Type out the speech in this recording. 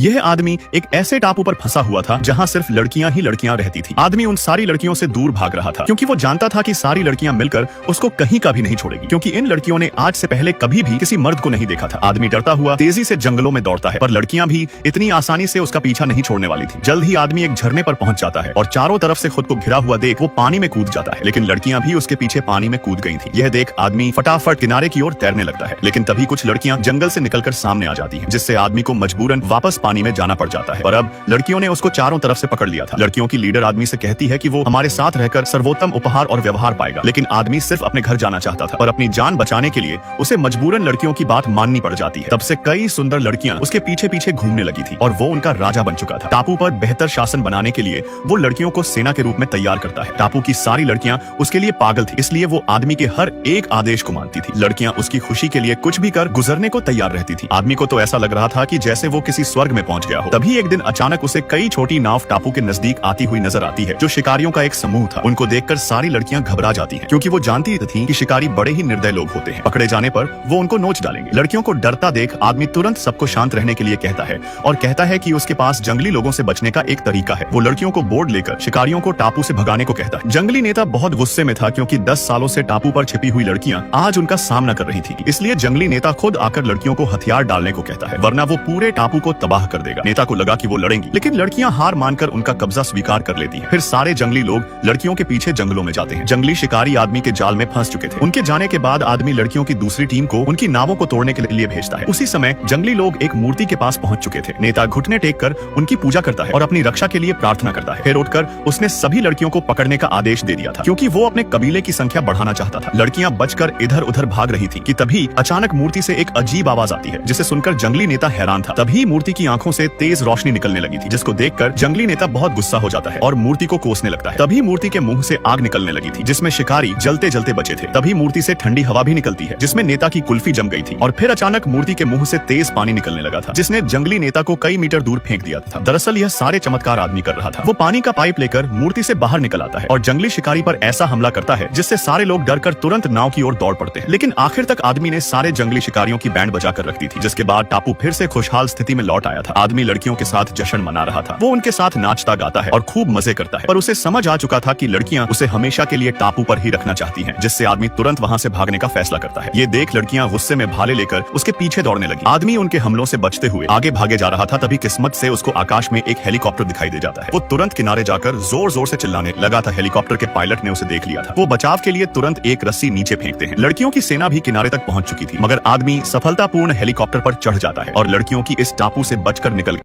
यह आदमी एक ऐसे टापू पर फंसा हुआ था जहाँ सिर्फ लड़कियां ही लड़कियां रहती थी। आदमी उन सारी लड़कियों से दूर भाग रहा था क्योंकि वो जानता था कि सारी लड़कियां मिलकर उसको कहीं का भी नहीं छोड़ेगी, क्योंकि इन लड़कियों ने आज से पहले कभी भी किसी मर्द को नहीं देखा था। आदमी डरता हुआ तेजी से जंगलों में दौड़ता है, पर लड़कियां भी इतनी आसानी से उसका पीछा नहीं छोड़ने वाली थी। जल्द ही आदमी एक झरने पर पहुंच जाता है और चारों तरफ से खुद को घिरा हुआ देख वो पानी में कूद जाता है, लेकिन लड़कियां भी उसके पीछे पानी में कूद गई थी। यह देख आदमी फटाफट किनारे की ओर तैरने लगता है, लेकिन तभी कुछ लड़कियां जंगल से निकलकर सामने आ जाती हैं, जिससे आदमी को मजबूरन वापस पानी में जाना पड़ जाता है। पर अब लड़कियों ने उसको चारों तरफ से पकड़ लिया था। लड़कियों की लीडर आदमी से कहती है कि वो हमारे साथ रहकर सर्वोत्तम उपहार और व्यवहार पाएगा, लेकिन आदमी सिर्फ अपने घर जाना चाहता था। पर अपनी जान बचाने के लिए उसे मजबूरन लड़कियों की बात माननी पड़ जाती है। तब से कई सुंदर लड़कियां उसके पीछे पीछे घूमने लगी थी और वो उनका राजा बन चुका था। टापू पर बेहतर शासन बनाने के लिए वो लड़कियों को सेना के रूप में तैयार करता है। टापू की सारी लड़कियां उसके लिए पागल थी, इसलिए वो आदमी के हर एक आदेश को मानती थी। लड़कियां उसकी खुशी के लिए कुछ भी कर गुजरने को तैयार रहती थी। आदमी को तो ऐसा लग रहा था कि जैसे वो किसी स्वर्ग में पहुंच गया हो। तभी एक दिन अचानक उसे कई छोटी नाव टापू के नजदीक आती हुई नजर आती है, जो शिकारियों का एक समूह था। उनको देखकर सारी लड़कियां घबरा जाती हैं, क्योंकि वो जानती थी कि शिकारी बड़े ही निर्दय लोग होते हैं। पकड़े जाने पर वो उनको नोच डालेंगे। लड़कियों को डरता देख आदमी तुरंत सबको शांत रहने के लिए कहता है और कहता है कि उसके पास जंगली लोगों से बचने का एक तरीका है। वो लड़कियों को बोर्ड लेकर शिकारियों को टापू से भगाने को कहता है। जंगली नेता बहुत गुस्से में था, क्योंकि 10 सालों से टापू पर छिपी हुई लड़कियां आज उनका सामना कर रही थी। इसलिए जंगली नेता खुद आकर लड़कियों को हथियार डालने को कहता है, वरना वो पूरे टापू को तबाह कर देगा। नेता को लगा कि वो लड़ेंगी, लेकिन लड़कियां हार मानकर उनका कब्जा स्वीकार कर लेती हैं। फिर सारे जंगली लोग लड़कियों के पीछे जंगलों में जाते हैं। जंगली शिकारी आदमी के जाल में फंस चुके थे। उनके जाने के बाद आदमी लड़कियों की दूसरी टीम को उनकी नावों को तोड़ने के लिए भेजता है। उसी समय जंगली लोग एक मूर्ति के पास पहुंच चुके थे। नेता घुटने टेक कर उनकी पूजा करता है और अपनी रक्षा के लिए प्रार्थना करता है। फिर उठकर उसने सभी लड़कियों को पकड़ने का आदेश दे दिया था, क्योंकि वो अपने कबीले की संख्या बढ़ाना चाहता था। लड़कियां बचकर इधर उधर भाग रही थी कि तभी अचानक मूर्ति से एक अजीब आवाज आती है, जिसे सुनकर जंगली नेता हैरान था। तभी मूर्ति की आंखों से तेज रोशनी निकलने लगी थी, जिसको देखकर जंगली नेता बहुत गुस्सा हो जाता है और मूर्ति को कोसने लगता है। तभी मूर्ति के मुंह से आग निकलने लगी थी, जिसमें शिकारी जलते जलते बचे थे। तभी मूर्ति से ठंडी हवा भी निकलती है, जिसमें नेता की कुल्फी जम गई थी। और फिर अचानक मूर्ति के मुंह से तेज पानी निकलने लगा था, जिसने जंगली नेता को कई मीटर दूर फेंक दिया था। दरअसल यह सारे चमत्कार आदमी कर रहा था। वो पानी का पाइप लेकर मूर्ति से बाहर निकल आता है और जंगली शिकारी पर ऐसा हमला करता है, जिससे सारे लोग डरकर तुरंत नाव की ओर दौड़ पड़ते हैं। लेकिन आखिर तक आदमी ने सारे जंगली शिकारियों की बैंड बजा कर रख दी थी, जिसके बाद टापू फिर से खुशहाल स्थिति में लौट आया था। आदमी लड़कियों के साथ जश्न मना रहा था। वो उनके साथ नाचता गाता है और खूब मजे करता है, पर उसे समझ आ चुका था कि लड़कियां उसे हमेशा के लिए टापू पर ही रखना चाहती हैं, जिससे आदमी तुरंत वहां से भागने का फैसला करता है। ये देख लड़कियां गुस्से में भाले लेकर उसके पीछे दौड़ने लगी। आदमी उनके हमलों से बचते हुए आगे भागे जा रहा था। तभी किस्मत से उसको आकाश में एक हेलीकॉप्टर दिखाई दे जाता है। वो तुरंत किनारे जाकर जोर जोर से चिल्लाने लगा था। हेलीकॉप्टर के पायलट ने उसे देख लिया था। वो बचाव के लिए तुरंत एक रस्सी नीचे फेंकते हैं। लड़कियों की सेना भी किनारे तक पहुंच चुकी थी, मगर आदमी सफलतापूर्ण हेलीकॉप्टर पर चढ़ जाता है और लड़कियों की इस टापू से बचकर निकल